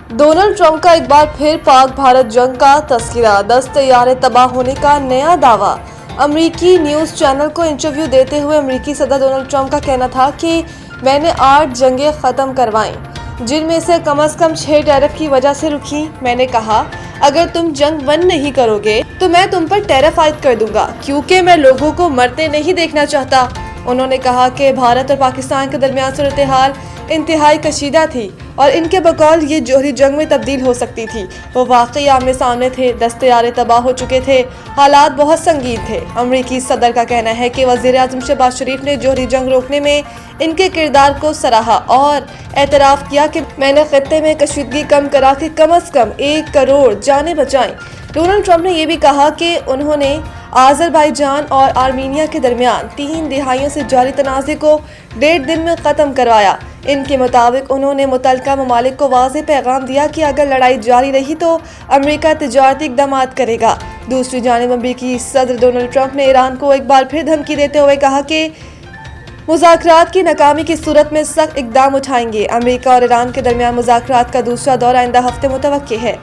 Donald Trump का एक बार फिर पाक भारत जंग का तस्करा, 10 तैयारे तबाह होने का नया दावा। अमेरिकी न्यूज़ चैनल को इंटरव्यू देते हुए अमेरिकी सदर डोनाल्ड ट्रंप का कहना था कि मैंने 8 जंगें ख़त्म करवाईं, जिनमें से कम 6 टैरिफ की वजह से रुकी। मैंने कहा, अगर तुम जंग बंद नहीं करोगे तो मैं तुम पर टैरिफ आयद कर दूंगा, क्योंकि मैं लोगों को मरते नहीं देखना चाहता। उन्होंने कहा कि भारत और पाकिस्तान के दरमियान सूरत हाल इंतहाई कशीदा थी और इनके बकौल ये जौहरी जंग में तब्दील हो सकती थी। वो वाकई आमने सामने थे, 10 तैयारे तबाह हो चुके थे, हालात बहुत संगीन थे। अमरीकी सदर का कहना है कि वज़ीर-ए-आज़म शहबाज शरीफ ने जौहरी जंग रोकने में इनके किरदार को सराहा और एतराफ़ किया कि मैंने खित्ते में कशीदगी कम करा के कम से कम 1 करोड़ जानें बचाईं। डोनाल्ड ट्रंप ने यह भी कहा कि उन्होंने आज़रबाईजान और आर्मीनिया के दरमियान 3 दिहाइयों से जारी तनाज़े को 1.5 दिन में ख़त्म करवाया। इनके मुताबिक उन्होंने मुतल्लिका ममालिक को वाज़ेह पैगाम दिया कि अगर लड़ाई जारी रही तो अमेरिका तिजारती इक़दामात करेगा। दूसरी जानिब अमेरिकी सदर डोनाल्ड ट्रंप ने ईरान को एक बार फिर धमकी देते हुए कहा कि मुज़ाकरात की नाकामी की सूरत में सख्त इक़दाम उठाएंगे। अमेरिका और ईरान के दरमियान मुज़ाकरात का दूसरा दौर आइंदा हफ्ते मुतवक्किल है।